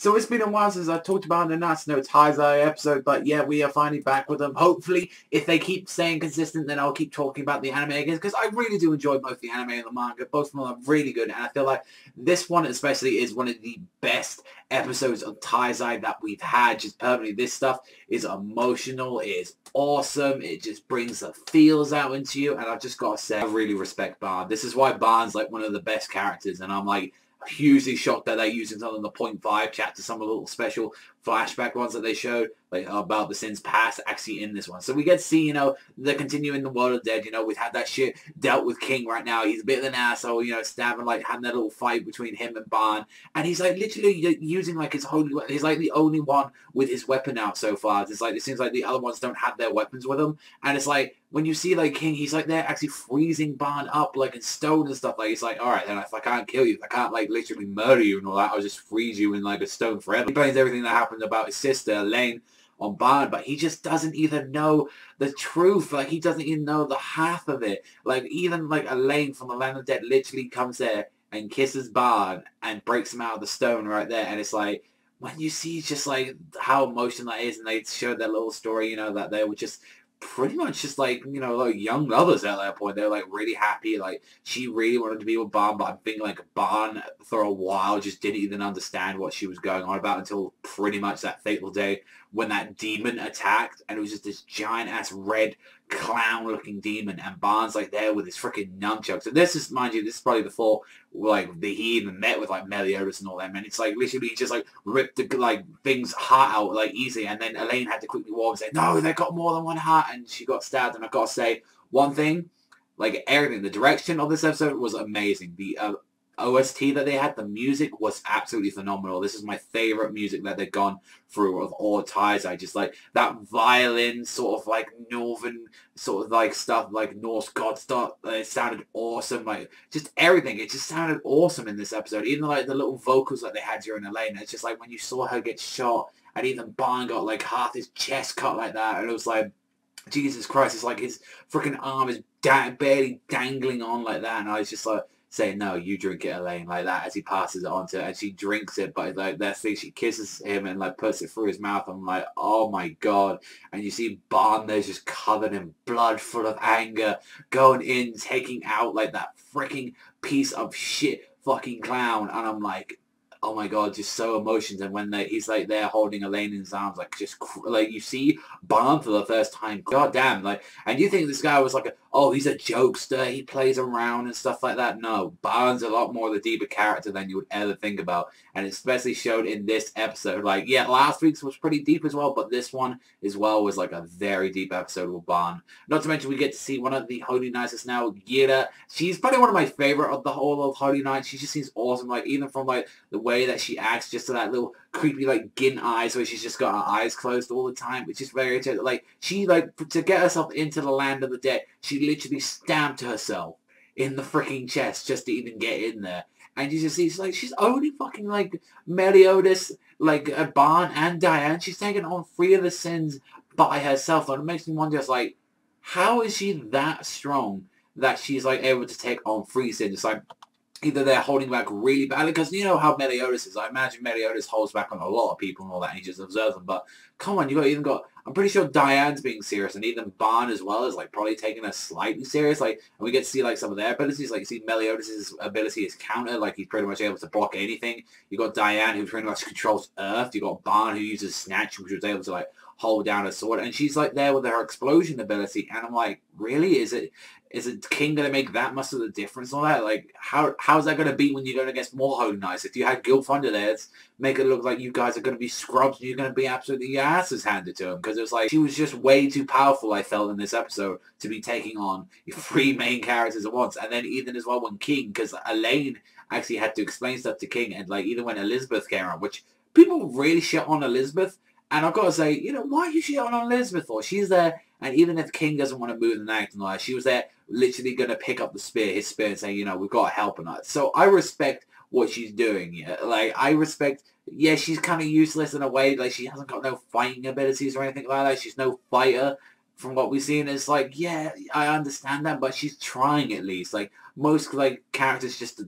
So it's been a while since I talked about the Nanatsu no Taizai episode, but yeah, we are finally back with them. Hopefully, if they keep staying consistent, then I'll keep talking about the anime again, because I really do enjoy both the anime and the manga. Both of them are really good, and I feel like this one especially is one of the best episodes of Taizai that we've had. Just permanently, this stuff is emotional, it is awesome, it just brings the feels out into you, and I've just got to say, I really respect Barn. This is why Barn's like one of the best characters, and I'm like, hugely shocked that they're using some of the point 5 chapter, some of the little special flashback ones that they showed, like about the sins past, actually in this one. So we get to see, you know, they're continuing the world of dead. You know, we've had that shit dealt with King right now. He's a bit of an asshole, you know, stabbing, like, having that little fight between him and Barn. And he's, like, literally using, like, his holy weapon. He's, like, the only one with his weapon out so far. It's like, it seems like the other ones don't have their weapons with them. And it's like, when you see, like, King, he's, like, they're actually freezing Barn up, like, in stone and stuff. Like, it's like, all right, then if I can't kill you, if I can't, like, literally murder you and all that, I'll just freeze you in, like, a stone forever. He blames everything that happened about his sister, Elaine, on Barn, but he just doesn't even know the truth. Like, he doesn't even know the half of it. Like, even, like, Elaine from the Land of Dead literally comes there and kisses Barn and breaks him out of the stone right there. And it's like, when you see just, like, how emotional that is, and they showed that little story, you know, that they were just pretty much just like, you know, like young lovers at that point. They were like really happy. Like, she really wanted to be with Barn, but I think like Barn for a while just didn't even understand what she was going on about until pretty much that fateful day when that demon attacked, and it was just this giant ass red clown looking demon, and Barn's like there with his freaking nunchucks. And this is, mind you, this is probably before like he even met with like Meliodas and all them, and it's like literally just like ripped the like thing's heart out like easy, and then Elaine had to quickly walk and say, no, they got more than one heart, and she got stabbed. And I gotta say one thing, like everything, the direction of this episode was amazing. The OST that they had, the music was absolutely phenomenal. This is my favorite music that they've gone through of all Taizai. Just like that violin sort of like northern sort of like stuff, like Norse god stuff. It sounded awesome. Like just everything. It just sounded awesome in this episode. Even like the little vocals that they had during Elaine. It's just like when you saw her get shot, and even Barn got like half his chest cut like that, and it was like, Jesus Christ, it's like his freaking arm is barely dangling on like that, and I was just like saying, no, you drink it, Elaine, like that, as he passes it on to her, and she drinks it, but like that thing, she kisses him and like puts it through his mouth. I'm like, oh my god. And you see Barn there's just covered in blood, full of anger, going in, taking out like that freaking piece of shit fucking clown, and I'm like, oh my god, just so emotions. And when he's like there holding Elaine in his arms, like just like you see Barn for the first time, god damn, like, and you think this guy was like oh, he's a jokester, he plays around and stuff like that. No, Barn's a lot more of the deeper character than you would ever think about, and especially showed in this episode. Like, yeah, last week's was pretty deep as well, but this one as well was like a very deep episode with Barn. Not to mention we get to see one of the Holy Knights now, Guila. She's probably one of my favorite of the whole of Holy Knights. She just seems awesome, like even from like the way that she acts, just to that little creepy like Gin eyes where she's just got her eyes closed all the time, which is very interesting. Like, she like to get herself into the land of the dead, she literally stabbed herself in the freaking chest just to even get in there. And you just see, it's like she's only fucking like Meliodas, like Barn and Diane. She's taken on 3 of the sins by herself, and it makes me wonder, it's like, how is she that strong that she's like able to take on 3 sins? It's like either they're holding back really badly, because you know how Meliodas is. I imagine Meliodas holds back on a lot of people and all that, and he just observes them. But come on, even got, I'm pretty sure Diane's being serious, and even Barn as well is like probably taking her slightly serious. Like, and we get to see like some of their abilities. Like, you see Meliodas' ability is counter, like he's pretty much able to block anything. You got Diane, who pretty much controls Earth. You got Barn, who uses Snatch, which was able to like hold down a sword, and she's like there with her explosion ability, and I'm like, really? Is it King gonna make that much of the difference on that? Like, how's that gonna be when you're going against more Holy Knights? If you had Gil Thunder there, it's make it look like you guys are gonna be scrubs and you're gonna be absolutely your asses handed to him, because it was like she was just way too powerful, I felt, in this episode to be taking on 3 main characters at once. And then even as well when King, because Elaine actually had to explain stuff to King, and like even when Elizabeth came around, which people really shit on Elizabeth. And I've got to say, you know, why are you shitting on Elizabeth for? She's there, and even if King doesn't want to move and act and all that, she was there literally going to pick up his spear and say, you know, we've got to help her. Not. So I respect what she's doing, yeah. Like, I respect, yeah, she's kind of useless in a way. Like, she hasn't got no fighting abilities or anything like that. She's no fighter. from what we've seen, it's like, yeah, I understand that, but she's trying at least. Like, most, like, characters just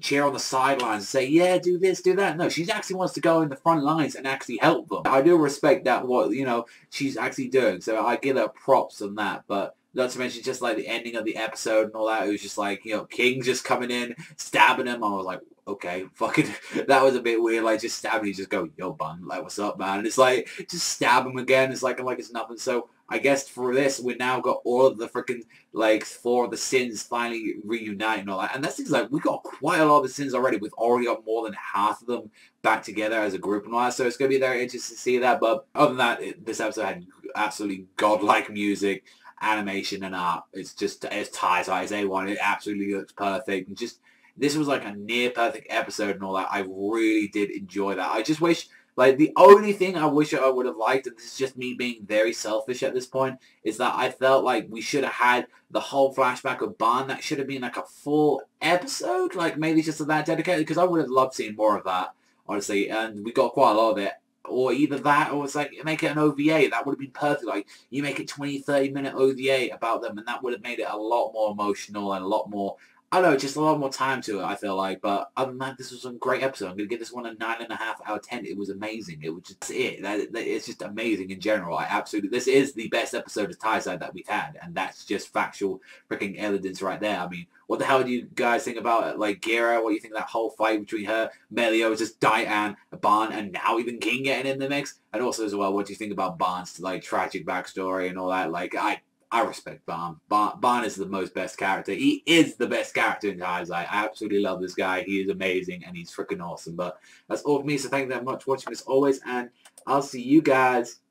cheer on the sidelines and say, yeah, do this, do that. No, she actually wants to go in the front lines and actually help them. I do respect that, what, you know, she's actually doing. So I give her props on that, but not to mention just, like, the ending of the episode and all that. It was just like, you know, King just coming in, stabbing him. I was like, okay, fucking, that was a bit weird. Like, just stabbing, you just go, yo, bun, like, what's up, man? And it's like, just stab him again. It's like it's nothing. So I guess for this, we now got all of the freaking, like, 4 of the sins finally reunite and all that. And that seems like we got quite a lot of the sins already. We've already got more than half of them back together as a group and all that. So it's going to be very interesting to see that. But other than that, this episode had absolutely godlike music, animation, and art. It's Taizai, it's A1. It absolutely looks perfect. And just, this was like a near perfect episode and all that. I really did enjoy that. I just wish, like, the only thing I wish I would have liked, and this is just me being very selfish at this point, is that I felt like we should have had the whole flashback of Ban. That should have been like a full episode, like maybe just that dedicated, because I would have loved seeing more of that, honestly. And we got quite a lot of it. Or either that, or it's like, make it an OVA. That would have been perfect. Like, you make it 20, 30-minute OVA about them, and that would have made it a lot more emotional and a lot more, I don't know, just a lot more time to it, I feel like. But other than that, this was a great episode. I'm going to give this one a 9.5 out of 10. It was amazing. It was just it. It's just amazing in general. I absolutely, this is the best episode of Taizai that we've had. And that's just factual freaking evidence right there. I mean, what the hell do you guys think about, like, Guila? What do you think of that whole fight between her, Melio, just Diane, Ban, and now even King getting in the mix? And also as well, what do you think about Ban's, like, tragic backstory and all that? Like, I respect Ban. Ban is the most best character. He is the best character in Taizai. I absolutely love this guy. He is amazing, and he's freaking awesome. But that's all for me, so thank you very much for watching as always, and I'll see you guys